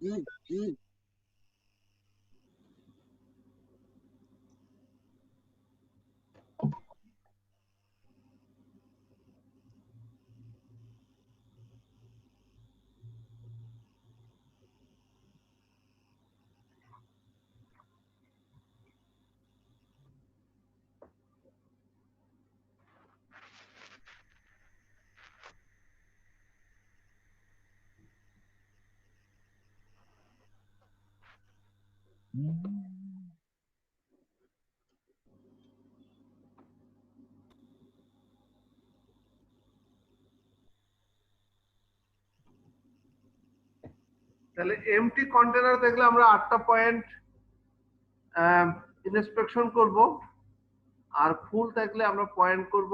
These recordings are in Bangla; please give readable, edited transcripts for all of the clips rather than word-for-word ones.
তাহলে এমটি কন্টেনার দেখলে আমরা 8টা পয়েন্ট ইন্সপেকশন করব, আর ফুল থাকলে আমরা পয়েন্ট করব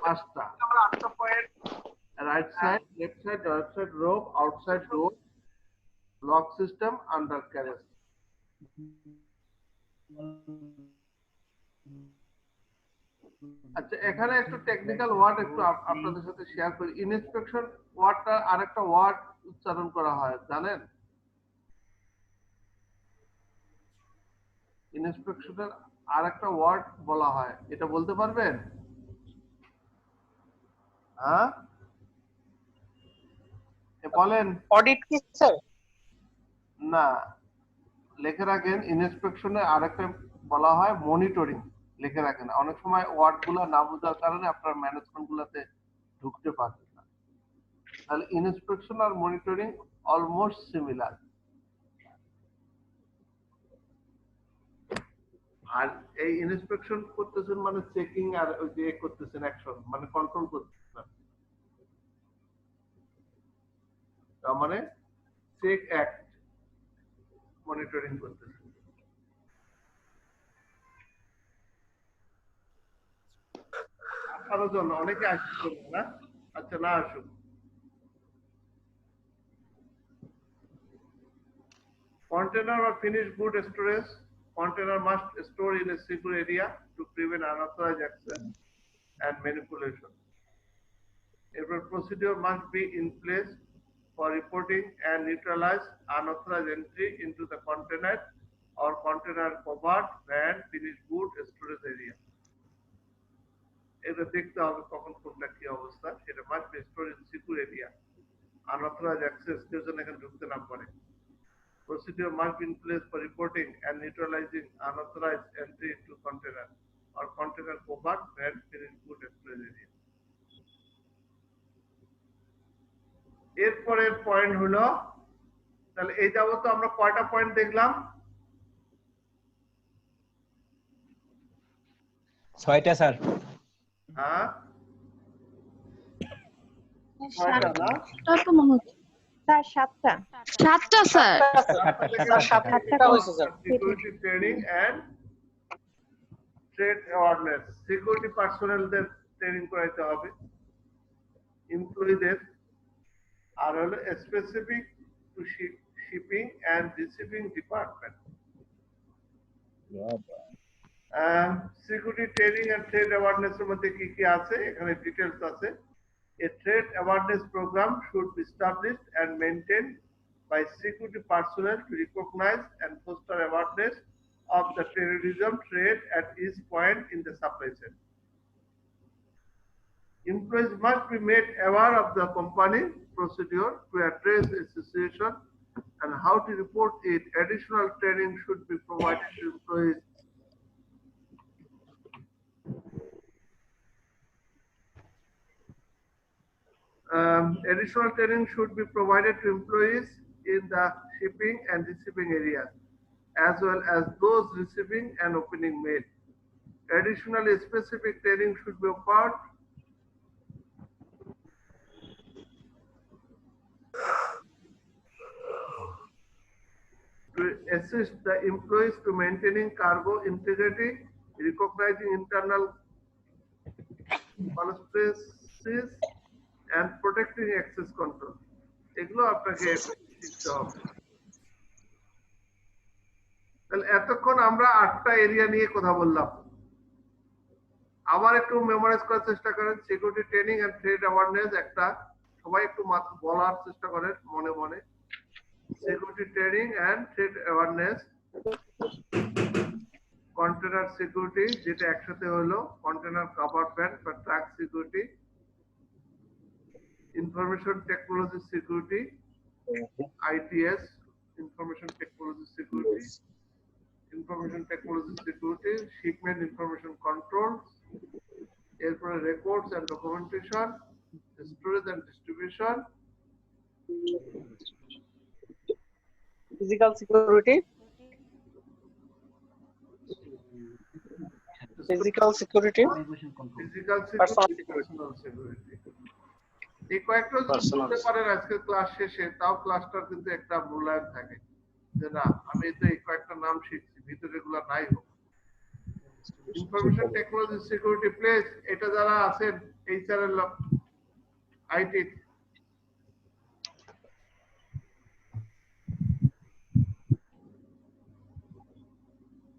5টা। আমরা 8টা point right side, left side, right side rope, outside door, lock system, undercarriage. আচ্ছা, এখানে একটু টেকনিক্যাল ওয়ার্ড একটু আপনাদের সাথে শেয়ার করি। ইন্সপেকশন ওয়ার্ডটা আরেকটা ওয়ার্ড উচ্চারণ করা হয়, জানেন? ইন্সপেকশনের আরেকটা ওয়ার্ড বলা হয়, এটা বলতে পারবেন? হ্যাঁ বলেন। অডিট কি স্যার? না, লিখে রাখেন ইন্সপেকশনে আরেকটা বলা হয় মনিটরিং, লিখে রাখেন। অনেক সময় ওয়ার্ড গুলা না বোঝার কারণে আপনার ম্যানেজমেন্ট গুলাতে ঢুকতে পারছেন না। তাহলে ইন্সপেকশন আর মনিটরিং অলমোস্ট সিমিলার। আর এই ইন্সপেকশন করতেছেন মানে চেকিং, আর ওই যে করতেছেন অ্যাকশন মানে কন্ট্রোল করতেছেন, তার মানে চেক অ্যাক্ট মনিটরিং করতেছেন। আসার জন্য অনেকে আসছে না, আচ্ছা না আসুক। Container or finished good storage. Container must store in a secure area to prevent unauthorized access and manipulation. Every procedure must be in place for reporting and neutralize unauthorized entry into the container or container covered and finished good storage area. এটা দেখতে হবে কখন কোনটা কি অবস্থা, সেটা must be stored in secure area. Unauthorized access কেউ যেন এখানে ঢুকতে না পারে। Procedure must be in place for reporting and neutralizing unauthorized entry into container or container covered and finished good storage area. এরপরের পয়েন্ট হলো, তাহলে এই যাবত আমরা কয়টা পয়েন্ট দেখলাম? 6টা স্যার। হ্যাঁ 7টা না? তো মনে হচ্ছে স্যার 7টা। 7টা স্যার। 7টা হয়েছে sir. Security training and trade awareness, security পার্সোনেলদের ট্রেনিং করাইতে হবে, এমপ্লয়ীদের, আর হলো specific to shipping and receiving department. Security training and trade awareness এর মধ্যে কি কি আছে এখানে ডিটেইলস আছে। A trade awareness program should be established and maintained by security personnel to recognize and foster awareness of the terrorism trade at each point in the supply chain. Employees must be made aware of the company procedure to address the situation and how to report it. Additional training should be provided to employees. Additional training should be provided to employees in the shipping and receiving areas, as well as those receiving and opening mail. Additionally, specific training should be offered to assist the employees to maintaining cargo integrity, recognizing internal conspiracies, and protecting access control. এগুলো আপনাকে শিখতে হবে। তাহলে এতক্ষণ আমরা 8টা এরিয়া নিয়ে কথা বললাম। আবার একটু মেমোরাইজ করার চেষ্টা করেন। Security training and trade awareness একটা সবাই একটু বলার চেষ্টা করেন মনে মনে। Security training and threat awareness, container security যেটা একসাথে হলো, কন্টেনার কভার ব্যান্ড বা truck security, information technology security, ITS, information technology security, information technology security, shipment information control, এরপরে records and documentation, storage and distribution, Physical security. Physical security. Physical Personal security, security. Personal security. এই কয়েকটা যদি Personal. বলতে পারেন আজকে ক্লাস শেষে, তাও ক্লাসটার কিন্তু একটা মূল্যায়ন থাকে যে না আমি তো এই কয়েকটা নাম শিখছি, ভিতরে এগুলো নাই হোক। ইনফরমেশন টেকনোলজি সিকিউরিটি প্লেস, এটা যারা আছেন এইচআর এর লোক, আইটি,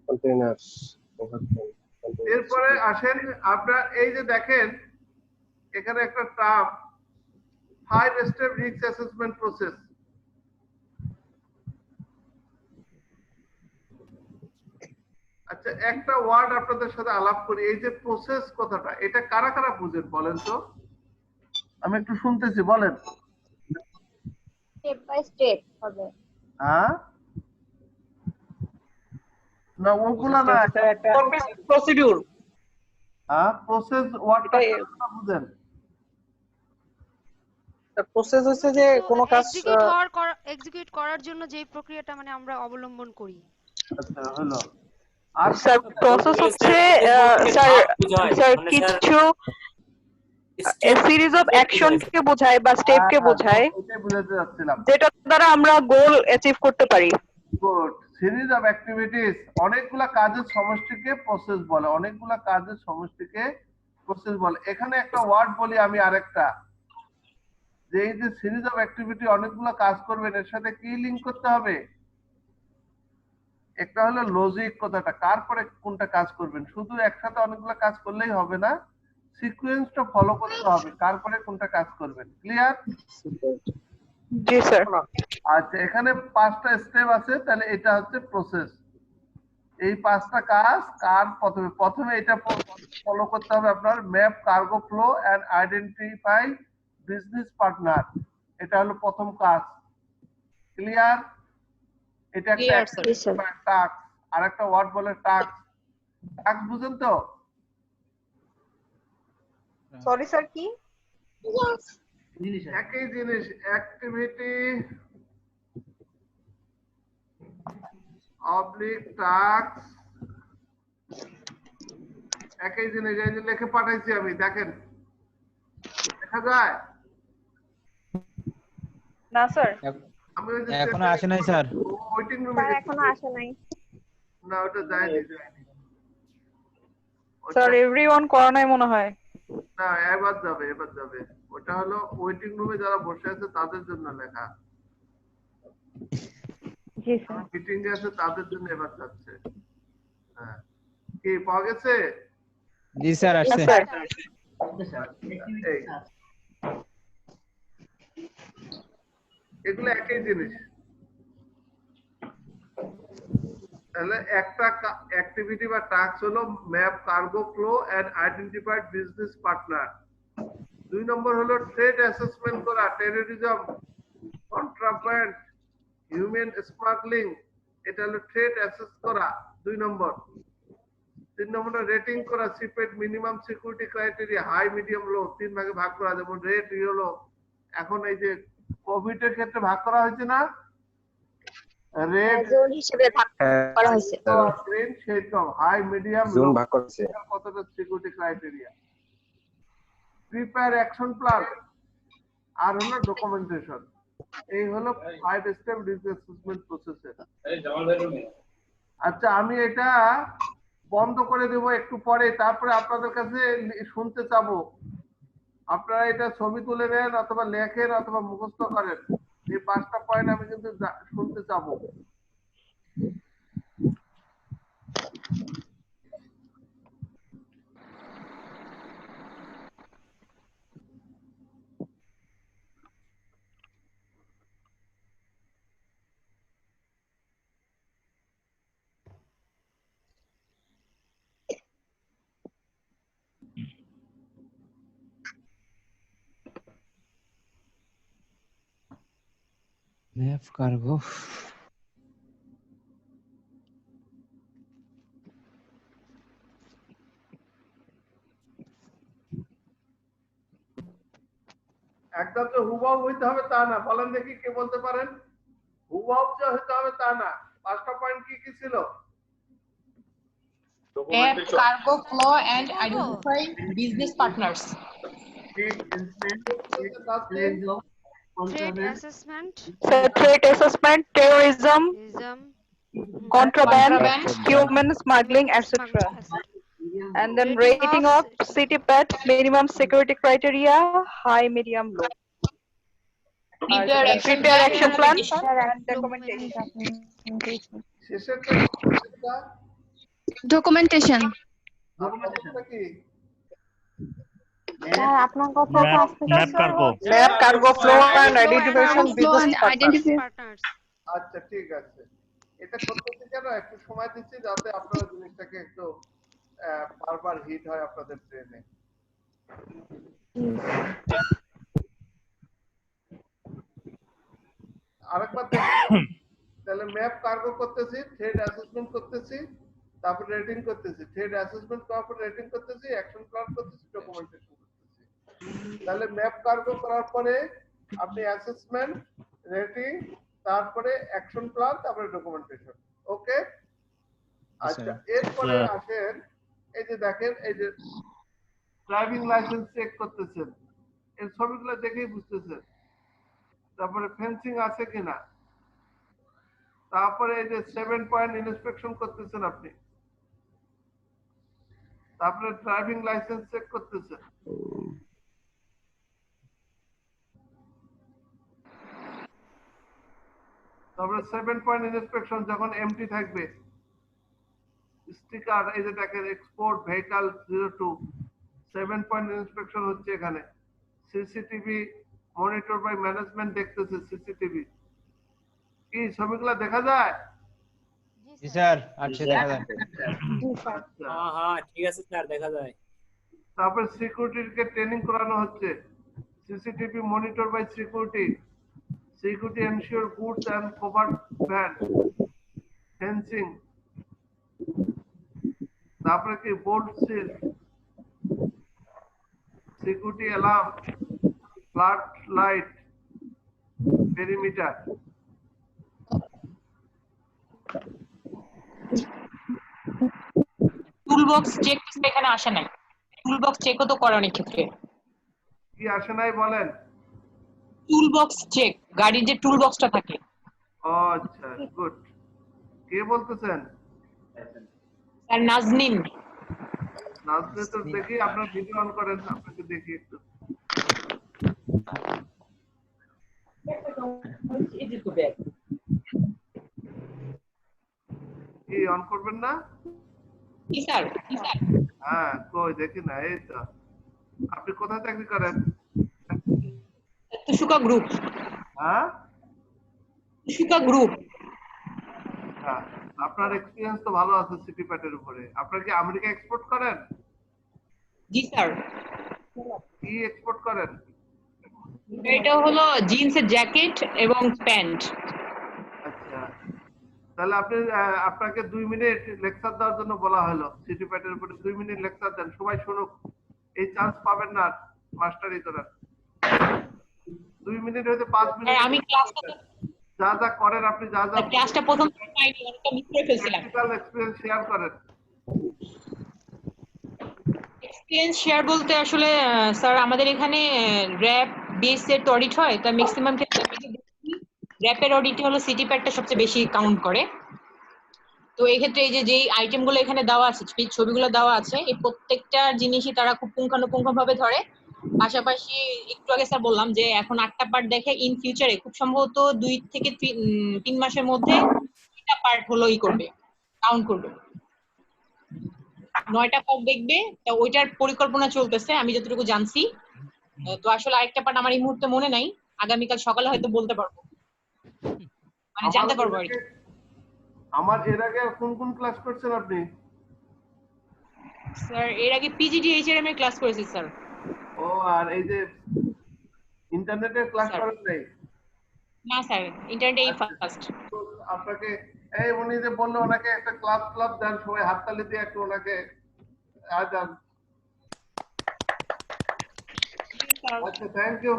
containers. এরপরে আসেন আপনার এই যে দেখেন এখানে একটা term 5 step risk assessment process. আচ্ছা একটা ওয়ার্ড আপনাদের সাথে আলাপ করি, এই যে প্রসেস কথাটা এটা কারা কারা বুঝেন বলেন তো, আমি একটু শুনতেছি বলেন। স্টেপ বাই স্টেপ হবে। হ্যাঁ না ওগুলা না, Procedure. হ্যাঁ প্রসেস ওয়ার্ডটা এটা- বুঝেন। The process হচ্ছে যে কোনো কাজ এক্সিকিউট করার জন্য যে প্রক্রিয়াটা মানে আমরা অবলম্বন করি। আচ্ছা হলো আর স্যার প্রসেস হচ্ছে স্যার কিছু সিরিজ অফ অ্যাকশন কে বোঝায় বা স্টেপ কে বোঝায় এটাই বুঝাতে যাচ্ছিলাম। যেটা দ্বারা আমরা গোল অ্যাচিভ করতে পারি। গুড, সিরিজ অফ অ্যাক্টিভিটিস, অনেকগুলা কাজের সমষ্টিকে প্রসেস বলে, অনেকগুলা কাজের সমষ্টিকে প্রসেস বলে। এখানে একটা ওয়ার্ড বলি আমি আরেকটা, যে এই যে সিরিজ অফ অ্যাক্টিভিটি অনেকগুলো কাজ করবেন, এর সাথে কি লিংক করতে হবে? একটা হলো লজিক কথাটা, কার পরে কোনটা কাজ করবেন, শুধু একসাথে অনেকগুলো কাজ করলেই হবে না, সিকোয়েন্সটা ফলো করতে হবে, কার পরে কোনটা কাজ করবেন। ক্লিয়ার? জি স্যার। আচ্ছা এখানে 5টা স্টেপ আছে, তাহলে এটা হচ্ছে প্রসেস। এই 5টা কাজ কার প্রথমে এটা ফলো করতে হবে আপনার, map cargo flow and identify business partner, এটা হলো প্রথম কাজ। ক্লিয়ার? এটা একটা টাস্ক, আর একটা ওয়ার্ড বলে টাস্ক। টাস্ক বুঝেন তো? সরি স্যার কি? একই জিনিস, অ্যাক্টিভিটি অবলিক টাস্ক, একই জিনিস। এই যে লিখে পাঠাইছি আমি, দেখেন দেখা যায়? না স্যার আমি ওই যে এখনো আসে নাই স্যার। ওয়েটিং রুমে স্যার এখনো আসে নাই। না ওটা যায়নি। স্যার এভরিওয়ান করা নাই মনে হয়। না এবার যাবে, এবার যাবে। ওটা হলো ওয়েটিং রুমে যারা বসে আছে তাদের জন্য লেখা, জি স্যার। মিটিং এ আছে তাদের জন্য এবার যাচ্ছে। হ্যাঁ কি পাওয়া গেছে? জি স্যার আসছে। স্যার এই, এগুলো একই জিনিস। তাহলে একটা অ্যাক্টিভিটি বা টাস্ক হলো map cargo flow and identified business partner. 2 নম্বর হলো ট্রেড অ্যাসেসমেন্ট করা, টেররিজম, কন্ট্রাব্যান্ড, হিউম্যান স্মাগলিং, এটা হলো ট্রেড অ্যাসেস করা 2 নম্বর। 3 নম্বরে রেটিং করা, সিপেট minimum security criteria, high medium low 3 ভাগে ভাগ করা, যেমন রেট হলো এখন এই যে কোভিড এর ক্ষেত্রে ভাগ করা হয়েছে না, রেড জোন হিসেবে ভাগ করা হয়েছে। গ্রিন সেরকম হাই মিডিয়াম জোন লো ভাগ করছে। কতটা security criteria, prepare action plan, আর হলো ডকুমেন্টেশন। এই হলো 5 স্টেপ রিস্ক অ্যাসেসমেন্ট প্রসেসের। আচ্ছা আমি এটা বন্ধ করে দেব একটু পরে, তারপরে আপনাদের কাছে শুনতে চাবো, আপনারা এটা ছবি তুলে নেন অথবা লেখেন অথবা মুখস্থ করেন। এই 5টা পয়েন্ট আমি কিন্তু শুনতে চাবো। ম্যাপ কার্গো একদম যে হুবহু হইতে হবে তা না, বলেন দেখি কে বলতে পারেন? হুবহু যে হইতে হবে তা না। 5টা পয়েন্ট কি কি ছিল? Map cargo flow and identify business partners. Trade assessment, Sir, trade assessment, terrorism, tourism, contraband, Contraband. human smuggling, etc. And then rating of city pet, minimum security criteria, high, medium, low. Prepare And action prepare plan action and plan documentation. and documentation. শেষেরটা শেষেরটা ডকুমেন্টেশন। আর প্রথমটা কি? স্যার আপনার কথা map cargo Map, cargo flow, and identification business partners. identify partners. আচ্ছা ঠিক আছে, এটা করতেছি কেন, একটু সময় দিচ্ছি যাতে আপনারা জিনিসটাকে একটু বারবার হিট হয় আপনাদের ব্রেনে। আরেকবার দেখুন, তাহলে ম্যাপ কার্গো করতেছি, থ্রেড অ্যাসেসমেন্ট করতেছি, তারপর রেটিং করতেছি, থ্রেড অ্যাসেসমেন্ট করার পর রেটিং করতেছি, অ্যাকশন প্ল্যান করতেছি, ডকুমেন্টেশন করতেছি। তাহলে ম্যাপ কার্গো করার পরে আপনি অ্যাসেসমেন্ট, রেটিং, তারপরে অ্যাকশন প্ল্যান, তারপরে ডকুমেন্টেশন। ওকে, আচ্ছা এরপরে আসেন, এই যে দেখেন, এই যে ড্রাইভিং লাইসেন্স চেক করতেছেন, এর ছবিগুলো দেখেই বুঝতেছেন। তারপরে ফেন্সিং আছে কিনা, তারপরে এই যে 7 পয়েন্ট ইন্সপেকশন করতেছেন আপনি, তারপরে ড্রাইভিং লাইসেন্স চেক করতেছেন, তারপরে 7 পয়েন্ট ইন্সপেকশন যখন এমটি থাকবে, স্টিকার এই যে দেখেন এক্সপোর্ট ভেহিকল 02, 7 পয়েন্ট ইন্সপেকশন হচ্ছে এখানে। সিসিটিভি মনিটর বাই ম্যানেজমেন্ট দেখতেছে সিসিটিভি, কি ছবিগুলো দেখা যায়? জি স্যার আছে দেখা যায় আচ্ছা, হ্যাঁ ঠিক আছে স্যার, দেখা যায়। তারপর সিকিউরিটিকে ট্রেনিং করানো হচ্ছে, CCTV monitor by security, security ensure goods and cover van, fencing, তারপরে কি bolt seal, security alarm, flood light, perimeter. Toolbox check এখানে আসে নাই। টুলবক্স চেকও তো করে অনেক ক্ষেত্রে। কি আসে নাই বলেন? টুলবক্স চেক, গাড়ির যে টুলবক্সটা থাকে। ও আচ্ছা, গুড। কে বলতেছেন? স্যার নাজনীন। নাজনীন তো দেখি আপনার ভিডিও অন করেন, আপনাকে দেখি একটু। কি অন করবেন না? কি স্যার? কি স্যার? হ্যাঁ কই দেখি না, এই তো। আপনি কোথায় চাকরি করেন? তুষুকা গ্রুপ। হ্যাঁ তুষুকা গ্রুপ। হ্যাঁ, আপনার এক্সপেরিয়েন্স তো ভালো আছে সিটি প্যাটের উপরে। আপনারা কি আমেরিকা এক্সপোর্ট করেন? জি স্যার। কি এক্সপোর্ট করেন? এটা হলো জিন্সের জ্যাকেট এবং প্যান্ট। আচ্ছা, তাহলে আপনি আপনাকে 2 মিনিট লেকচার দেওয়ার জন্য বলা হলো। সিটি প্যাটের উপরে 2 মিনিট লেকচার দেন, সবাই শুনুক। এই চান্স পাবেন না মাস্টারি করার। 2 মিনিট হইতে 5 মিনিট আমি ক্লাসটা যা যা করেন, আপনি যা যা ক্লাসটা প্রথম পাইনি, অনেকটা মিস করে ফেলছিলাম। প্র্যাকটিক্যাল এক্সপেরিয়েন্স শেয়ার করেন। এক্সপেরিয়েন্স শেয়ার বলতে আসলে স্যার আমাদের এখানে র‍্যাপ বেসের অডিট হয়, তা ম্যাক্সিমাম ক্ষেত্রে র‍্যাপের অডিটে হলো সিটি প্যাডটা সবচেয়ে বেশি কাউন্ট করে। তো এই ক্ষেত্রে এই যে যেই আইটেমগুলো এখানে দেওয়া আছে, ছবিগুলো দেওয়া আছে, এই প্রত্যেকটা জিনিসই তারা খুব পুঙ্খানুপুঙ্খভাবে ধরে। পাশাপাশি একটু আগে স্যার বললাম যে এখন 8টা পার্ট দেখে, ইন ফিউচারে খুব সম্ভবত 2 থেকে 3 মাসের মধ্যে 3টা পার্ট হলোই করবে, কাউন্ট করবে। 9টা পার্ট দেখবে, তা ওইটার পরিকল্পনা চলতেছে আমি যতটুকু জানছি। তো আসলে আরেকটা পার্ট আমার এই মুহূর্তে মনে নাই, আগামীকাল সকালে হয়তো বলতে পারবো, মানে জানতে পারবো আর কি। আমার এর আগে কোন কোন ক্লাস করছেন আপনি? স্যার এর আগে পিজিডিএইচআরএম এর ক্লাস করেছি স্যার। ও, আর এই যে ইন্টারনেটের ক্লাস করেন নাই? না স্যার, ইন্টারনেটে এই ফার্স্ট। তো আপনাকে এই উনি যে বললো ওনাকে একটা ক্লাব দেন, সবাই হাততালি দিয়ে একটু ওনাকে দেন। আচ্ছা, থ্যাংক ইউ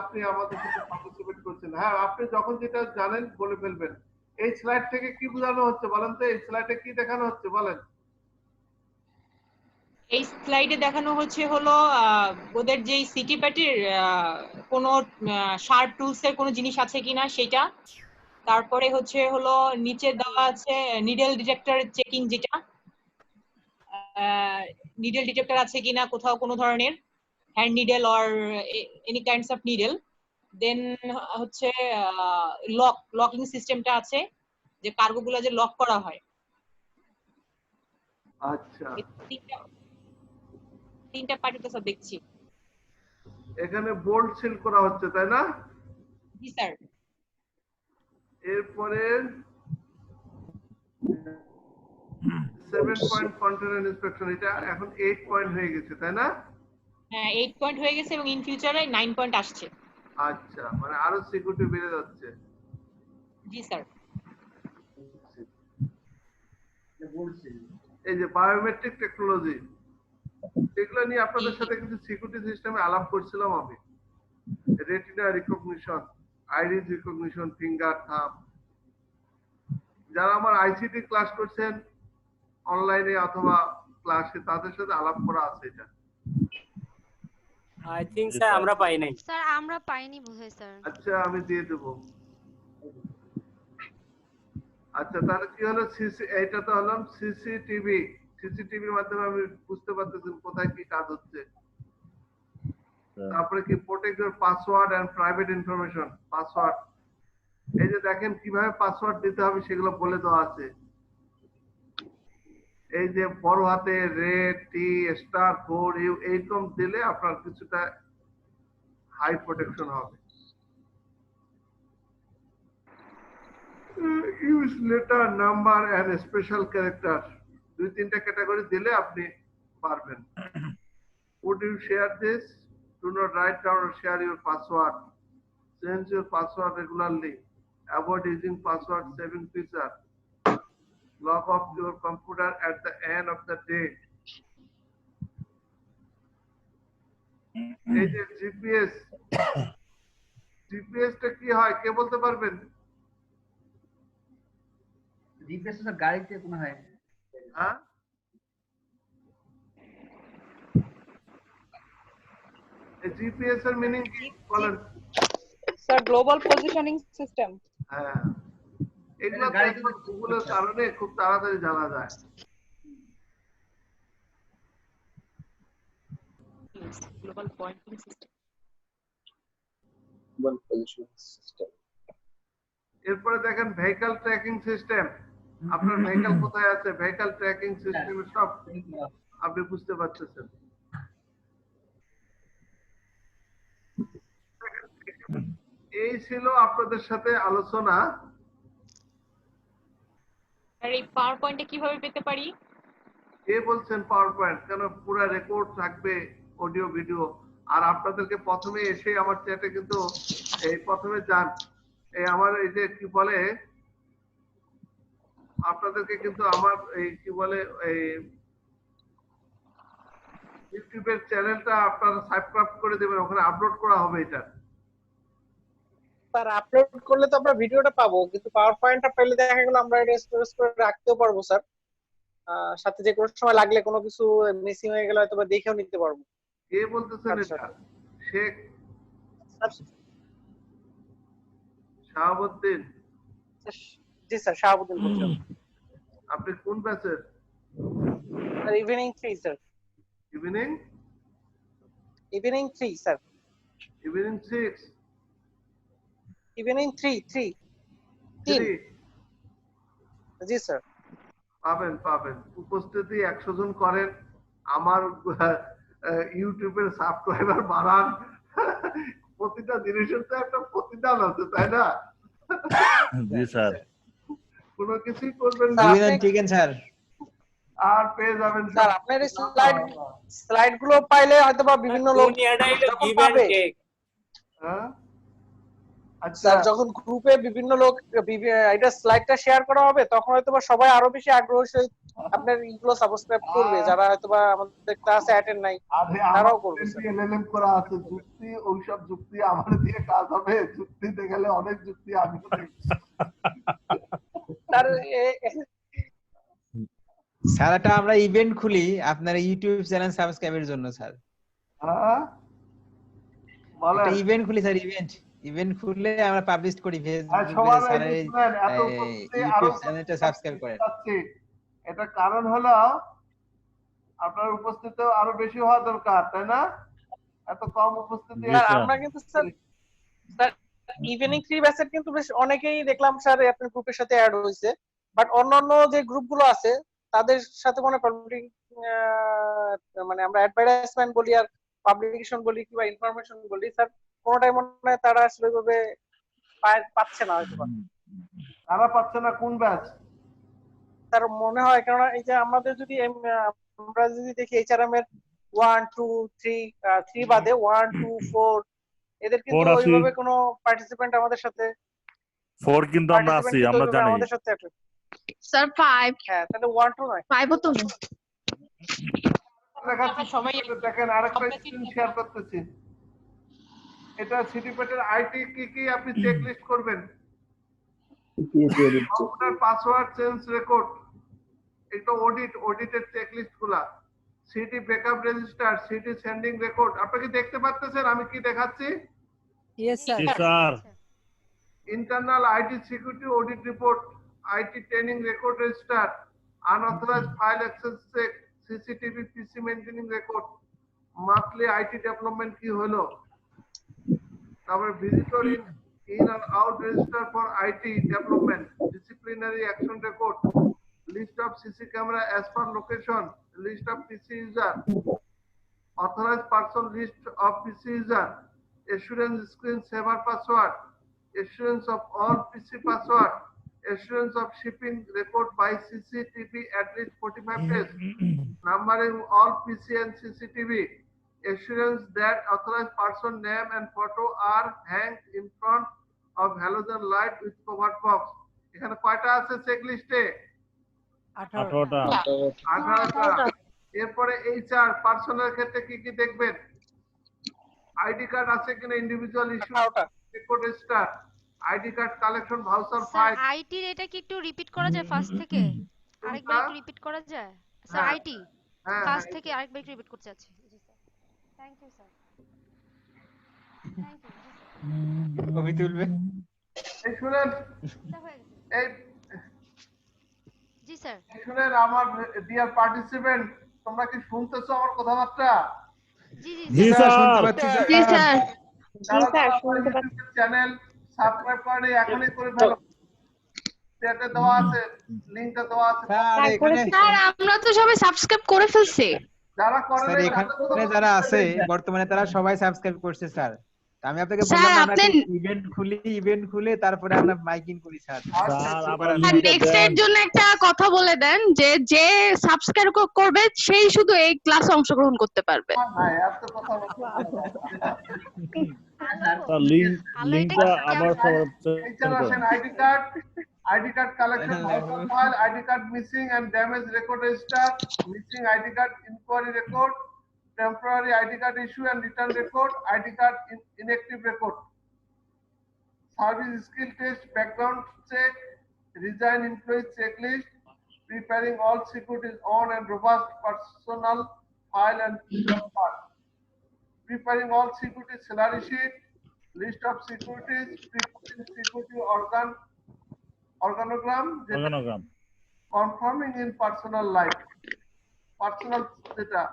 আপনি আমাদের সাথে পার্টিসিপেট করছেন। হ্যাঁ, আপনি যখন যেটা জানেন বলে ফেলবেন। এই স্লাইড থেকে কি বোঝানো হচ্ছে বলেন তো? এই স্লাইডে কি দেখানো হচ্ছে বলেন? এই স্লাইডে দেখানো হচ্ছে হলো ওদের যেই সিটি প্যাটের কোনো শার্প টুলস এর কোনো জিনিস আছে কিনা সেটা। তারপরে হচ্ছে হলো নিচে দেওয়া আছে নিডল ডিটেক্টর চেকিং, যেটা নিডল ডিটেক্টর আছে কিনা কোথাও কোনো ধরনের hand needle or any kinds of needle. Then হচ্ছে লকিং সিস্টেমটা আছে, যে কার্গো গুলো যে লক করা হয়। আচ্ছা, তিনটা পার্টিতে সব দেখছি। এখানে বোল্ড সিল করা হচ্ছে তাই না? জি স্যার। এরপরে 7 পয়েন্ট কন্টেনার ইন্সপেকশন, এটা এখন 8 পয়েন্ট হয়ে গেছে তাই না? হ্যাঁ, 8 পয়েন্ট হয়ে গেছে এবং ইন ফিউচারে 9 পয়েন্ট আসছে। আচ্ছা, মানে আরো সিকিউরিটি বেড়ে যাচ্ছে। জি স্যার। এই যে বায়োমেট্রিক টেকনোলজি, এগুলো নিয়ে আপনাদের সাথে কিন্তু সিকিউরিটি সিস্টেমে আলাপ করছিলাম আমি। Retina recognition, iris recognition, finger thumb. যারা আমার আইসিটি ক্লাস করছেন অনলাইনে অথবা ক্লাসে, তাদের সাথে আলাপ করা আছে এটা। আই থিংক স্যার আমরা পাই নাই। স্যার আমরা পাইনি বোধহয় স্যার। আচ্ছা, আমি দিয়ে দেব। আচ্ছা, তাহলে কি হলো? এটা তো হলাম সিসিটিভি। সিসিটিভির মাধ্যমে আমি বুঝতে পারতেছি কোথায় কি কাজ হচ্ছে। তারপরে কি protect your password and private information. Password, এই যে দেখেন কিভাবে পাসওয়ার্ড দিতে হবে সেগুলো বলে দেওয়া আছে। এই যে বড় হাতে রেড টি স্টার 4 ইউ এইরকম দিলে আপনার কিছুটা হাই প্রোটেকশন হবে। Use letter, number and special character, 2-3টা ক্যাটাগরি দিলে আপনি পারবেন। Would you share this? Do not write down or share your password. Change your password regularly. Avoid using password saving feature. Log off your computer at the end of the day. এই যে জিপিএস টা কি হয় কে বলতে পারবেন? জিপিএস তো গাড়িতে কোনো হয়। হ্যাঁ, জিপিএস এর মিনিং কি বলেন? Sir global positioning system. হ্যাঁ, এগুলো গুগলের কারণে খুব তাড়াতাড়ি জানা যায়। Global pointing system. Global positioning system. এরপরে দেখেন ভেহিকল ট্র্যাকিং সিস্টেম। আপনার ভেহিকল কোথায় আছে, ভেহিকল ট্র্যাকিং সিস্টেমে সব আপনি বুঝতে পারতেছেন। এই ছিল আপনাদের সাথে আলোচনা। আর এই পাওয়ার পয়েন্টে কিভাবে পেতে পারি? কে বলছেন পাওয়ার পয়েন্ট? কেন, পুরো রেকর্ড থাকবে, অডিও ভিডিও। আর আপনাদেরকে প্রথমে এসে আমার চ্যাটে কিন্তু এই প্রথমে যান, এই আমার এই যে কি বলে, আপনাদেরকে কিন্তু আমার এই কি বলে এই ইউটিউবের চ্যানেলটা আপনারা সাবস্ক্রাইব করে দেবেন, ওখানে আপলোড করা হবে এটা। স্যার আপলোড করলে তো আমরা ভিডিওটা পাবো, কিন্তু পাওয়ার পয়েন্টটা পেলে দেখা গেল আমরা এটা স্টোরেজ করে রাখতেও পারবো স্যার। সাথে যে কোনো সময় লাগলে কোনো কিছু মিসিং হয়ে গেলে হয়তো বা দেখেও নিতে পারবো। কে বলতেছেন এটা? শেখ শাহাবুদ্দিন? জি স্যার, শাহাবুদ্দিন বলছেন। আপনি কোন ব্যাচের? Sir evening 3 sir. Evening 3 sir. Evening 6? Evening 3 জি স্যার। পাবেন। উপস্থিতি 100 জন করেন, আমার ইউটিউবের সাবস্ক্রাইবার বাড়ান। প্রতিটা জিনিসের তো একটা প্রতিদান আছে তাই না? জি স্যার। কোনো কিছুই করবেন না চিকেন স্যার, আর পেয়ে যাবেন স্যার। আপনার এই স্লাইড গুলো পাইলে হয়তো বা বিভিন্ন লোক দুনিয়াটা হলো যখন গিভ এন্ড পাবে। টেক। হ্যাঁ, আচ্ছা স্যার যখন গ্রুপে বিভিন্ন লোক এটা স্লাইডটা শেয়ার করা হবে তখন হয়তোবা সবাই আরো বেশি আগ্রহী সহিত আপনার ইগুলো সাবস্ক্রাইব করবে যারা হয়তোবা আমাদের ক্লাসে অ্যাটেন্ড নাই আরে তারাও আমার করবে স্যার। এলএলএম করা আছে, যুক্তি ওইসব যুক্তি আমার দিয়ে কাজ হবে? যুক্তিতে গেলে অনেক যুক্তি আমিও দেখছি। স্যার স্যার এটা আমরা ইভেন্ট খুলি আপনার ইউটিউব চ্যানেল সাবস্ক্রাইবের জন্য স্যার। হ্যাঁ বলেন। একটা ইভেন্ট খুলি স্যার, ইভেন্ট খুললে আমরা পাবলিশ করি ফেসবুকে, সবার স্যার এই এই শুনেন, এত উপস্থিতি আরো ইউটিউব চ্যানেলটা সাবস্ক্রাইব করেন। যাচ্ছে। এটা কারণ হলো আপনার উপস্থিতি আরো বেশি হওয়া দরকার, তাই না? এত কম উপস্থিতি। স্যার আমরা কিন্তু স্যার ইভিনিং 3 ব্যাচের কিন্তু বেশ অনেকেই দেখলাম স্যার আপনার গ্রুপের সাথে অ্যাড হয়েছে, বাট অন্যান্য যে গ্রুপগুলো আছে তাদের সাথে কোনো পাবলিক মানে আমরা অ্যাডভার্টাইজমেন্ট বলি আর পাবলিকেশন বলি কিংবা ইনফরমেশন বলি স্যার কোনোটাই মনে হয় তারা আসলে ওইভাবে পাচ্ছে না হয়তো। তারা পাচ্ছে না কোন ব্যাচ? তার মনে হয় কারণ এই যে আমাদের যদি আমরা যদি দেখি এইচআরএম এর 1 2 3 বাদে 1 2 4 এদের কিন্তু ওইভাবে কোনো পার্টিসিপেন্ট আমাদের সাথে 4 কিন্তু আমরা আছি, আমরা জানি। আমাদের সাথে স্যার 5 হ্যাঁ তাহলে 1 2 নয় 5 ও তো সবাই দেখেন আরেকটা স্ক্রিন শেয়ার করতেছি। এটা সিটিপ্যাটের আইটি কি আপনি চেক লিস্ট করবেন। আপনার পাসওয়ার্ড চেঞ্জ রেকর্ড, এটা অডিটের চেক লিস্ট গুলা, city backup register, city sending record. আপনি কি দেখতে পাচ্ছেন আমি কি দেখাচ্ছি? Yes sir. Sir internal IT security audit report, IT training record register, unauthorized file access check, CCTV PC maintaining record, monthly IT development কি হলো, তারপর visitor in and out register for IT development, disciplinary action record, list of CC camera as per location, list of PC user, authorized person list of PC user, assurance screen saver password, assurance of all PC password, assurance of shipping record by CCTV at least 45 days, numbering all PC and CCTV, assurance that authorized person name and photo are hanged in front of halogen light with covered box. এখানে কয়টা আছে চেক লিস্টে? 18টা। 18টা। এরপরে এইচআর পার্সোনাল ক্ষেত্রে কি কি দেখবেন? আইডি কার্ড আছে কিনা, individual issue record register, ID card collection voucher sir file. আইটির এটা কি একটু রিপিট করা যায় ফার্স্ট থেকে? আরেকবার একটু রিপিট করা যায়? স্যার আইটি ফার্স্ট থেকে আরেকবার একটু রিপিট করতে চাচ্ছি। জি sir. Thank you sir. Thank you. কবি তুলবে। এই শুনেন, এই জি স্যার। শুনেন আমার ডিয়ার পার্টিসিপেন্ট, তোমরা কি শুনতেছো আমার কথাবার্তা? জি জি জি স্যার। স্যার। জি স্যার শুনতে পাচ্ছি। চ্যানেল সাবস্ক্রাইব করে এখনই করে ফেলো। চ্যাটে দেওয়া আছে, লিংকটা দেওয়া আছে। স্যার আমরা তো সবাই সাবস্ক্রাইব করে ফেলছি। যারা করে স্যার এখানে যারা আছে বর্তমানে তারা সবাই সাবস্ক্রাইব করছে স্যার। আমি আপনাকে বললাম আমরা ইভেন্ট খুলে তারপরে আমরা মাইকিং করি স্যার। নেক্সট এর জন্য একটা কথা বলে দেন যে যে সাবস্ক্রাইব করবে সেই শুধু এই ক্লাসে অংশগ্রহণ করতে পারবে। হ্যাঁ এত কথা স্যার লিংকটা আবার ID card collection file, ID card missing and damage record register, missing ID card inquiry record, temporary ID card issue and return record, ID card inactive record, service skill test, background check, resign employee checklist, preparing all securities on and robust personal file and job part, preparing all security salary sheet, list of securities, preparing security organogram, confirming in personal life, personal data,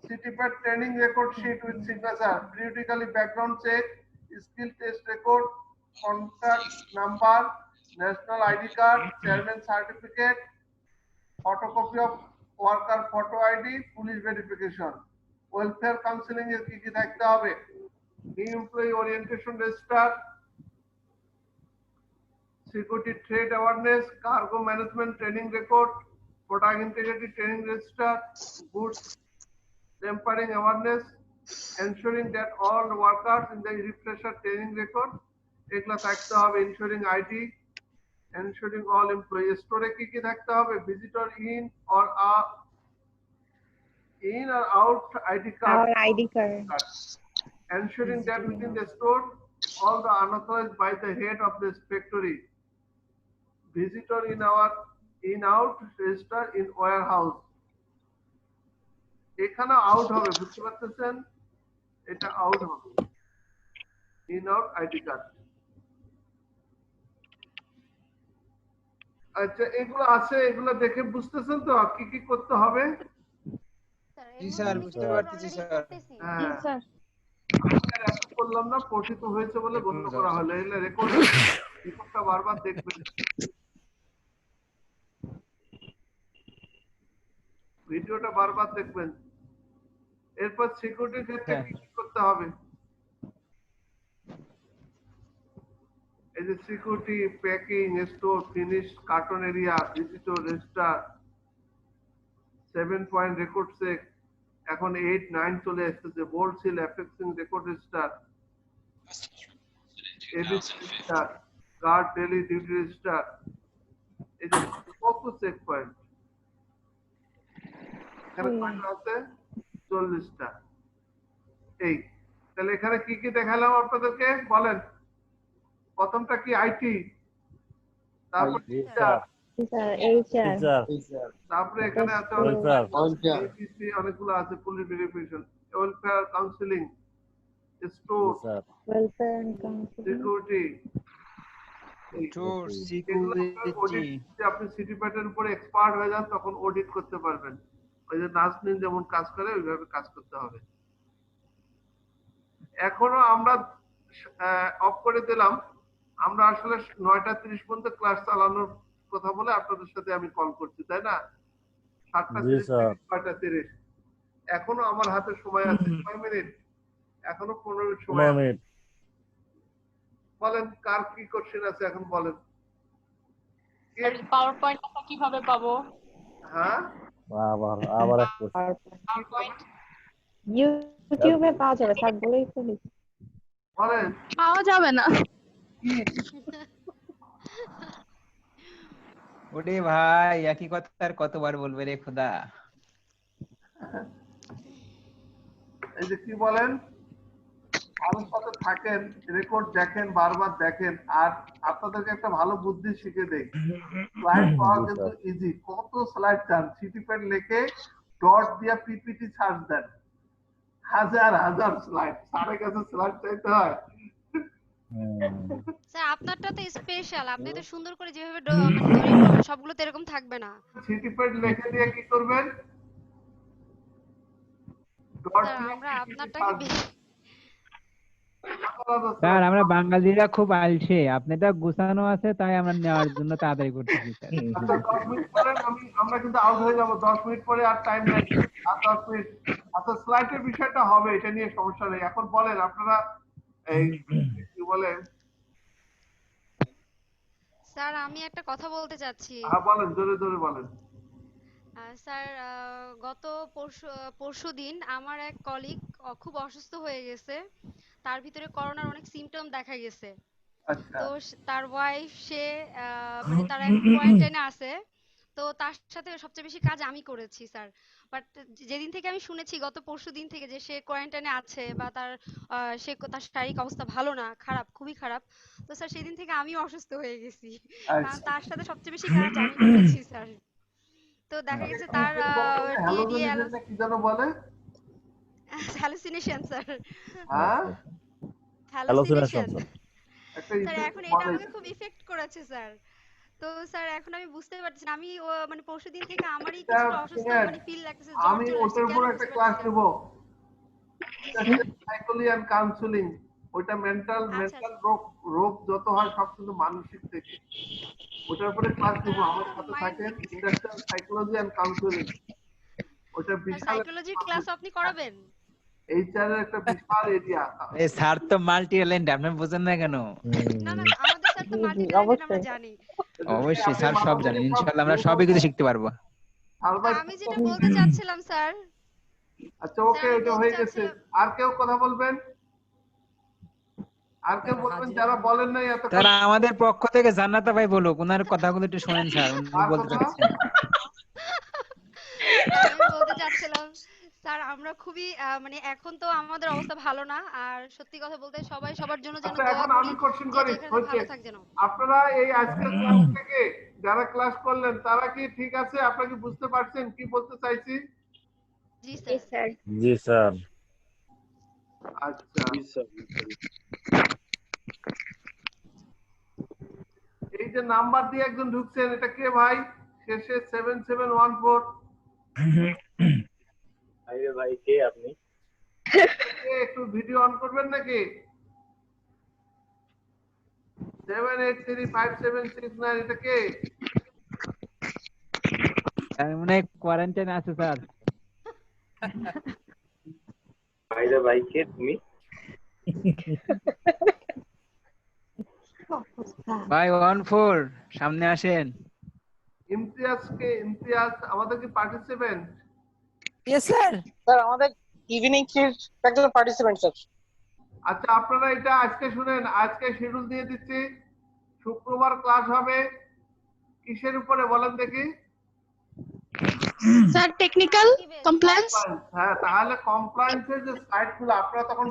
CTPAT training record sheet with signature, periodically background check, skill test record, contact number, national ID card, chairman certificate, photocopy of worker photo ID, police verification, welfare counseling এর কি থাকতে হবে, new employee orientation register, security trade awareness, cargo management training record, product integrity training register, goods tempering awareness, ensuring that all workers in the refresher training record, এগুলো থাকতে হবে। ensuring ID, ensuring all employees স্টোরে কি কি থাকতে হবে? visitor in or out ID card, Our ID card. ensuring that within the store all the unauthorized by the head of the inspectorate visitor in out register in warehouse এখানে আউট হবে, বুঝতে পারতেছেন? এটা আউট হবে, ইন আউট আইডি কার্ড। আচ্ছা, এগুলো আছে, এগুলো দেখে বুঝতেছেন তো কি কি করতে হবে? জি স্যার, বুঝতে পারতেছি স্যার। হ্যাঁ স্যার, করলাম না, পঠিত হয়েছে বলে গণ্য করা হলো। এগুলো রিপোর্টটা বারবার দেখবেন, ভিডিওটা বারবার দেখবেন। এরপর সিকিউরিটির ক্ষেত্রে কি করতে হবে? এই যে security, packing, store, finish, carton area, visitor, register, 7 point record check, এখন 8, 9 চলে আসছে, bolt seal, affixing record register, ABC register, guard daily duty register, এই যে কত চেক পয়েন্ট এখানে কয়টা আছে? 40টা। এই তাহলে এখানে কি কি দেখালাম আপনাদেরকে বলেন? প্রথমটা কি? আইটি, তারপর তারপরে এখানে আছে অনেকগুলো আছে, police verification, welfare counselling, store, security. আপনি সিটি প্যাটের উপরে এক্সপার্ট হয়ে যান তখন অডিট করতে পারবেন। ওই যে নাজনীন যেমন কাজ করে ওইভাবে কাজ করতে হবে। এখনো আমরা অফ করে দিলাম, আমরা আসলে 9:30 পর্যন্ত ক্লাস চালানোর কথা বলে আপনাদের সাথে আমি কল করছি, তাই না? 7:30 এখনো আমার হাতে সময় আছে 6 মিনিট, এখনো 15 মিনিট সময় আছে। বলেন কার কি কোশ্চেন আছে এখন বলেন। পাওয়ার পয়েন্টটা কিভাবে পাবো? হ্যাঁ আবার এক কোশ্চেন। ইউটিউবে পাওয়া যাবে স্যার, বলেই তো দিচ্ছি। বলেন। পাওয়া যাবে না। ওরে ভাই, একই কথা আর কতবার বলবে রে খোদা। এই যে কি বলেন, আমার সাথে থাকেন, রেকর্ড দেখেন, বারবার দেখেন, আর আপনাদেরকে একটা ভালো বুদ্ধি শিখে দেই। স্লাইড পাওয়া কিন্তু ইজি। কত স্লাইড চান? সিটিপ্যাড লিখে ডট দিয়া পিপিটি সার্চ দেন, হাজার হাজার স্লাইড। স্যারের কাছে স্লাইড চাইতে হয়? স্যার আপনারটা তো স্পেশাল, আপনি তো সুন্দর করে যেভাবে দলিল করবেন সবগুলো তো এরকম থাকবে না। সিটিপ্যাড লিখে দিয়ে কি করবেন? আমরা আপনারটাকে স্যার আমরা বাঙালিরা খুব আলসে, আপনারটা গোছানো আছে তাই আমরা নেওয়ার জন্য তাড়াতাড়ি করতেছি স্যার। 10 মিনিট পরে আমরা কিন্তু আউট হয়ে যাব। 10 মিনিট পরে আর টাইম নেই, আর 10 মিনিট। আচ্ছা, স্লাইডের বিষয়টা হবে, এটা নিয়ে সমস্যা নেই। এখন বলেন আপনারা এই কি বলেন? স্যার আমি একটা কথা বলতে চাচ্ছি। হ্যাঁ বলেন, জোরে জোরে বলেন। স্যার গত পরশুদিন আমার এক কলিগ খুব অসুস্থ হয়ে গেছে, তার ভিতরে করোনার অনেক সিম্পটম দেখা গেছে। তো তার ওয়াইফ সে মানে তার এখন কোয়ারেন্টাইনে আছে, তো তার সাথে সবচেয়ে বেশি কাজ আমি করেছি স্যার। বাট যেদিন থেকে আমি শুনেছি গত পরশুদিন থেকে যে সে কোয়ারেন্টাইনে আছে বা তার শারীরিক অবস্থা ভালো না, খারাপ, খুবই খারাপ, তো স্যার সেদিন থেকে আমি অসুস্থ হয়ে গেছি, কারণ তার সাথে সবচেয়ে বেশি কাজ আমি করেছি স্যার। তো দেখা গেছে তার হ্যালোসিনেশন কি যেন বলে? Hallucination sir. হ্যাঁ হ্যালুসিনেশন স্যার, এখন এটা আমাকে খুব ইফেক্ট করেছে স্যার। তো স্যার এখন আমি বুঝতে পারছি না, আমি মানে পরশুদিন থেকে আমারই কিছুটা অসুস্থ মানে ফিল লাগতেছে, জ্বর আমি চলে আসছে। ওটার উপর একটা ক্লাস নেব, সাইকোলজি এন্ড কাউন্সেলিং। ওটা মেন্টাল রোগ যত হয় সব কিন্তু মানসিক থেকে, ওটার উপরে ক্লাস নেব। আমার সাথে থাকেন, ইন্ডাস্ট্রিয়াল সাইকোলজি এন্ড কাউন্সেলিং। ওটা বিশাল সাইকোলজি ক্লাস আপনি করাবেন? এইচআর এর একটা বিশাল এরিয়া। এই স্যার তো মাল্টি ট্যালেন্ট, আপনি বুঝেন না কেন? না না, আমাদের স্যার তো মাল্টি ট্যালেন্ট, আমরা জানি। অবশ্যই স্যার সব জানেন, ইনশাআল্লাহ আমরা সবই কিছু শিখতে পারবো। আমি যেটা বলতে চাচ্ছিলাম স্যার। আচ্ছা ওকে, এটা হয়ে গেছে। আর কেউ কথা বলবেন? আর কেউ বলবেন যারা বলেন নাই এত তারা আমাদের পক্ষ থেকে জান্নাতা ভাই বলুক, ওনার কথাগুলো একটু শুনেন স্যার, উনি বলতে চাচ্ছেন। আমি বলতে চাচ্ছিলাম স্যার আমরা খুবই মানে এখন তো আমাদের অবস্থা ভালো না, আর সত্যি কথা বলতে সবাই সবার জন্য যেন দোয়া এখন করি, আমি কোশ্চেন যে করি যেখানে হচ্ছে ভালো থাক যেন। আপনারা এই আজকের ক্লাস থেকে যারা ক্লাস করলেন তারা কি ঠিক আছে? আপনারা কি বুঝতে পারছেন কি বলতে চাইছি? জি স্যার। জি স্যার। আচ্ছা, এই যে নাম্বার দিয়ে একজন ঢুকছেন, এটা কে ভাই? শেষে 7714। আরে ভাই কে আপনি? একটু ভিডিও অন করবেন নাকি? 783576 এটা কে? মনে হয় কোয়ারেন্টাইন আছে স্যার। ভাইরে ভাই কে তুমি? ভাই 14 সামনে আসেন। ইমতিয়াজ কে? ইমতিয়াজ আমাদের কি পার্টিসিপেন্ট? Yes sir. স্যার আমাদের ইভিনিং 3 একজন পার্টিসিপেন্ট স্যার। আচ্ছা, আপনারা এটা আজকে শুনেন, আজকে শিডিউল দিয়ে দিচ্ছি। শুক্রবার ক্লাস হবে কিসের উপরে বলেন দেখি? Sir technical compliance. হ্যাঁ, তাহলে কমপ্লায়েন্সের যে সাইটগুলো আপনারা তখন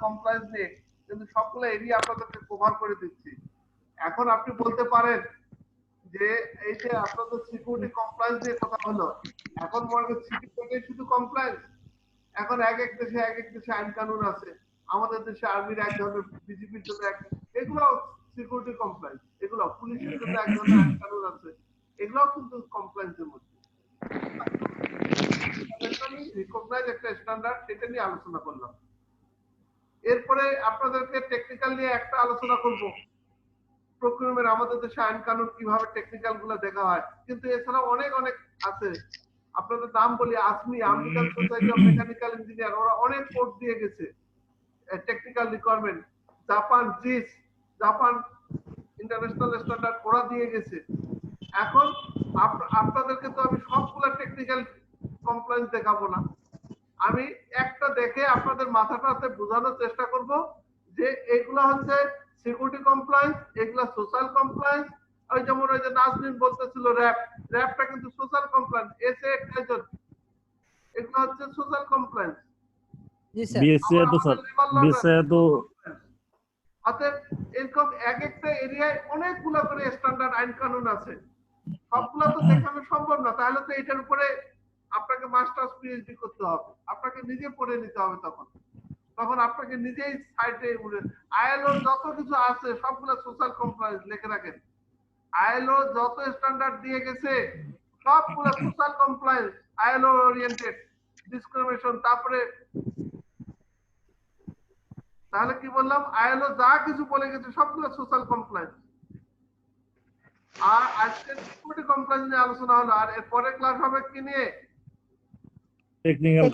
কমপ্লায়েন্স নিয়ে কিন্তু সবগুলো এরিয়া আপনাদেরকে কভার করে দিচ্ছি। এখন আপনি বলতে পারেন যে এই যে আপনাদের সিকিউরিটি কমপ্লায়েন্স নিয়ে কথা হলো, এখন মনে করেন সিকিউরিটি শুধু কমপ্লায়েন্স। এখন এক এক দেশে আইন কানুন আছে। আমাদের দেশে আর্মির এক ধরনের, বিজেপির জন্য এক, এগুলো সিকিউরিটি কমপ্লায়েন্স। এগুলো পুলিশের জন্য এক ধরনের আইন কানুন আছে, এগুলোও কিন্তু কমপ্লায়েন্সের মধ্যে। রিকগনাইজ একটা স্ট্যান্ডার্ড, সেটা নিয়ে আলোচনা করলাম। এরপরে আপনাদেরকে টেকনিক্যাল নিয়ে একটা আলোচনা করব। প্রক্রিয়ামের আমাদের দেশে আইন কানুন কিভাবে টেকনিক্যাল গুলো দেখা হয়, কিন্তু এছাড়াও অনেক অনেক আছে। আপনাদের নাম বলি, ASME, American society of mechanical engineer, ওরা অনেক কোর্স দিয়ে গেছে technical requirement. Japan JIS, Japan international standard ওরা দিয়ে গেছে। এখন আপনাদেরকে তো আমি সবগুলা টেকনিক্যাল কমপ্লায়েন্স দেখাবো না, আমি একটা দেখে আপনাদের মাথাটাতে বোঝানোর চেষ্টা করব যে এগুলা হচ্ছে সিকিউরিটি কমপ্লায়েন্স, এগুলা সোশ্যাল কমপ্লায়েন্স। ওই যেমন ওই যে নাজনীন বলতেছিল র্যাপটা কিন্তু সোশ্যাল কমপ্লায়েন্স, এসএ ট্রেজার, এগুলো হচ্ছে সোশ্যাল কমপ্লায়েন্স। জি স্যার। বিএসএ তো অতএব এরকম এক একটা এরিয়ায় অনেকগুলো করে স্ট্যান্ডার্ড আইন কানুন আছে, সবগুলো তো দেখানো সম্ভব না। তাহলে তো এটার উপরে আপনাকে মাস্টার্স পিএইচডি করতে হবে, আপনাকে নিজে পড়ে নিতে হবে। তখন আপনাকে নিজেই সাইটে আইএলও যত কিছু আছে সবগুলো সোশ্যাল কমপ্লায়েন্স লিখে রাখেন। আইএলও যত স্ট্যান্ডার্ড দিয়ে গেছে সবগুলো social compliance, ILO oriented, discrimination. তাহলে কি বললাম? আইএলও যা কিছু বলে গেছে সবগুলো সোশ্যাল কমপ্লায়েন্স। আর আজকে সিকিউরিটি কমপ্লায়েন্স নিয়ে আলোচনা হলো, আর এর পরে ক্লাস হবে কি নিয়ে? Technical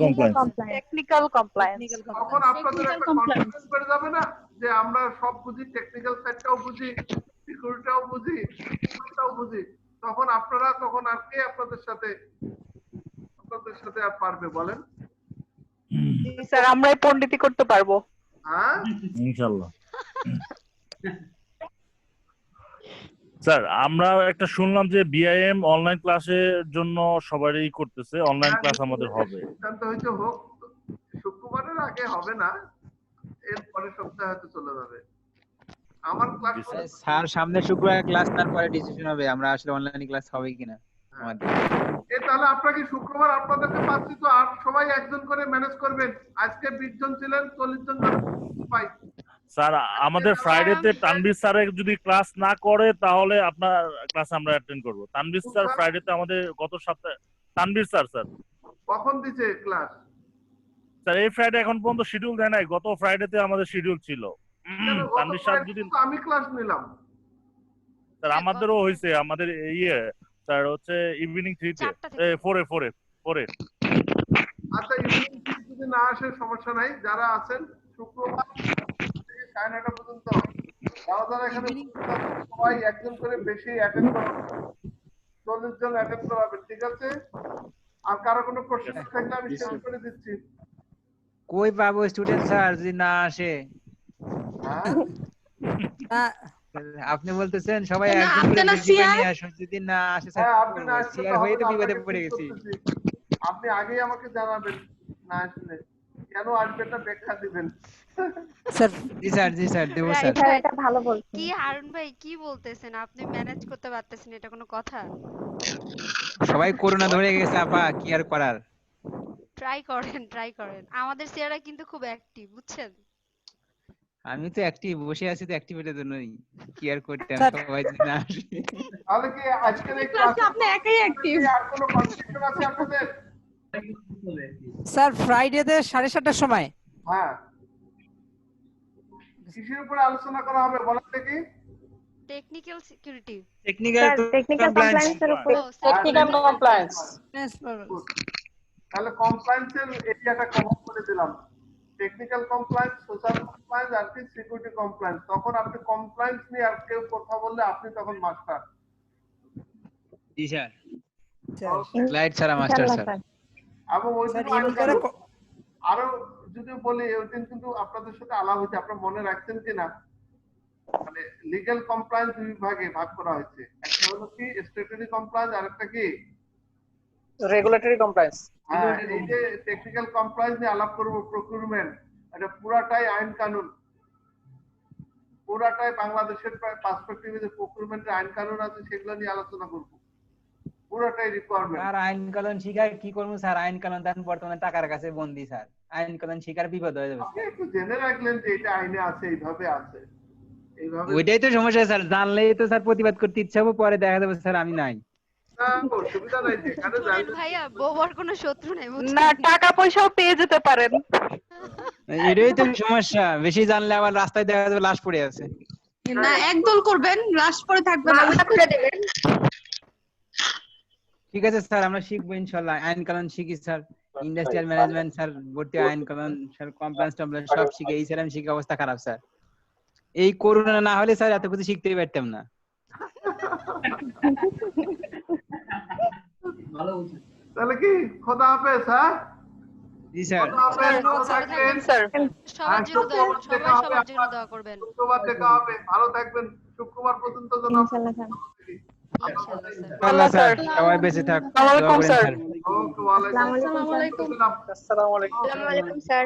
compliance. তখন আপনাদের একটা কনফিডেন্স বেড়ে যাবে না যে আমরা সব বুঝি, টেকনিক্যাল সাইডটাও বুঝি, সিকিউরিটিটাও বুঝি, সিকিউরিটিটাও বুঝি। তখন আর কে আপনাদের সাথে আর পারবে বলেন? স্যার আমরাই পণ্ডিতি করতে পারবো। হ্যাঁ ইনশাআল্লাহ। স্যার আমরা একটা শুনলাম যে বিআইএম অনলাইন ক্লাসের জন্য সবারই করতেছে, অনলাইন ক্লাস আমাদের হবে। সিদ্ধান্ত হয়েছে হোক, শুক্রবারের আগে হবে না, এর পরের সপ্তাহে হয়তো চলে যাবে। আমার ক্লাস স্যার সামনে শুক্রবার ক্লাস, তারপরে ডিসিশন হবে আমরা আসলে অনলাইন ক্লাস হবে কিনা আমাদের। তাহলে আপনাকে শুক্রবার আপনাদেরকে পাচ্ছি তো, আর সবাই একজন করে ম্যানেজ করবেন। আজকে 20 জন ছিলেন, 40 জন পাই। স্যার আমাদের ফ্রাইডেতে তানভীর স্যার যদি ক্লাস না করে তাহলে আপনার ক্লাস আমরা অ্যাটেন্ড করব। তানভীর স্যার ফ্রাইডেতে আমাদের গত সপ্তাহে, তানভীর স্যার কখন দিছে ক্লাস? স্যার এই ফ্রাইডে এখন পর্যন্ত শিডিউল দেয় নাই, গত ফ্রাইডেতে আমাদের শিডিউল ছিল। তানভীর স্যার যদি আমি ক্লাস নিলাম স্যার, আমাদেরও হইছে, আমাদের স্যার হচ্ছে ইভিনিং 3 তে 4 এ। আচ্ছা, ইভিনিং যদি না আসে সমস্যা নাই, যারা আছেন শুক্রবার থেকে 9:30 পর্যন্ত যারা এখানে সবাই একজন করে বেশি অ্যাটেন্ড করবেন, 40 জন অ্যাটেন্ড করবেন, ঠিক আছে? আর কারো কোনো কোশ্চেন থাকলে আমি শেয়ার করে দিচ্ছি। কই পাবো স্টুডেন্ট স্যার যদি না আসে? আপনি বলতেছেন সবাই না, একজন আপনি করে না বেশি করে CR? নিয়ে আসুন, যদি না আসে স্যার হ্যাঁ, কি আপনি করবো? না আসলে সিআর তো হয়ে হবে তো না, বিপদে আপনাকে পড়ে ঠিক গেছি। করতেছি। আপনি আগেই আমাকে জানাবেন না আসলে কেন আসবেন না ব্যাখ্যা দিবেন। স্যার জি স্যার দেবো স্যার। স্যার এটা ভালো বলছেন। কি হারুন ভাই কি বলতেছেন? আপনি ম্যানেজ করতে পারতেছেন, এটা কোনো কথা? সবাই করোনা ধরে গেছে আপা, কি আর করার। ট্রাই করেন। আমাদের সিয়ারা কিন্তু খুব অ্যাক্টিভ, বুঝছেন? আমি তো অ্যাক্টিভ বসে আছি তো অ্যাক্টিভিটির জন্যই, কি আর করতাম সবাই যদি না আসে। তাহলে কি আজকের এই ক্লাসে ক্লাসে আপনি একাই অ্যাক্টিভ। আর কোনো কনফিউশন আছে আপনাদের? স্যার ফ্রাইডেতে 7:30টার সময়। হ্যাঁ, কিসের উপরে আলোচনা করা হবে বলেন দেখি? Technical security. টেকনিক্যাল কমপ্লায়েন্সের উপর। Technical compliance. তাহলে কমপ্লায়েন্সের এরিয়াটা কভার করে দিলাম। টেকনিক্যাল কমপ্লায়েন্স, সোশ্যাল কমপ্লায়েন্স আর কি সিকিউরিটি কমপ্লায়েন্স। তখন আপনি কমপ্লায়েন্স নিয়ে আর কেউ কথা বললে আপনি তখন মাস্টার। জি স্যার। স্লাইড ছাড়া মাস্টার স্যার। এবং ওই দিন আরো যদি বলি ওই দিন কিন্তু আপনাদের সাথে আলাপ হয়েছে, আপনারা মনে রাখছেন কিনা, মানে লিগ্যাল কমপ্লায়েন্স দুই ভাগে ভাগ করা হয়েছে। একটা হলো কি স্ট্যাটুটরি কমপ্লায়েন্স আর একটা কি রেগুলেটরি কমপ্লায়েন্স। হ্যাঁ, এই যে টেকনিক্যাল কমপ্লায়েন্স নিয়ে আলাপ করব, প্রকিউরমেন্ট, এটা পুরাটাই আইন কানুন, পুরাটাই বাংলাদেশের পার্সপেক্টিভে যে প্রকিউরমেন্টের আইন কানুন আছে সেগুলো নিয়ে আলোচনা করব, পুরাটাই রিকোয়ারমেন্ট। স্যার আইন কানুন শিখার কি করব স্যার? আইন কানুন দেন বর্তমানে টাকার কাছে বন্দী স্যার, আইন কানুন শিখার বিপদ হয়ে যাবে। আপনি একটু জেনে রাখলেন যে এটা আইনে আছে, এইভাবে আছে, এইভাবে। ওইটাই তো সমস্যা স্যার, জানলেই তো স্যার প্রতিবাদ করতে ইচ্ছা হবে, পরে দেখা যাবে স্যার আমি নাই। অসুবিধা নাই, যেখানে জানবেন। ভাইয়া বউর কোনো শত্রু নাই, বুঝছেন? না, টাকা পয়সাও পেয়ে যেতে পারেন। এটাই তো সমস্যা, বেশি জানলে আবার রাস্তায় দেখা যাবে লাশ পড়ে আছে। না, একদল করবেন, লাশ পরে থাকবে না। ঠিক আছে স্যার, আমরা শিখবো ইনশাআল্লাহ, আইন কানুন শিখি স্যার, ইন্ডাস্ট্রিয়াল ম্যানেজমেন্ট স্যার, ভর্তি আইন কানুন স্যার, কমপ্লায়েন্স টমপ্লায়েন্স সব শিখে এই স্যার আমি শিখে অবস্থা খারাপ স্যার। এই করোনা না হলে স্যার এত কিছু শিখতেই পারতাম না। তাহলে কি খোদা হাফেজ। হ্যাঁ জি স্যার। খোদা হাফেজ, ভালো থাকবেন স্যার। সবার জন্য দোয়া করবেন, সবাই সবার জন্য দোয়া করবেন। শুক্রবার দেখা হবে, ভালো থাকবেন। শুক্রবার পর্যন্ত যেন ইনশাআল্লাহ স্যার। আল্লাহ স্যার সবাই বেঁচে থাক। আসসালামু আলাইকুম স্যার। ওকে, ওয়ালাইকুম আসসালামু আলাইকুম। আসসালাম। আসসালামু আলাইকুম। আসসালামু আলাইকুম স্যার।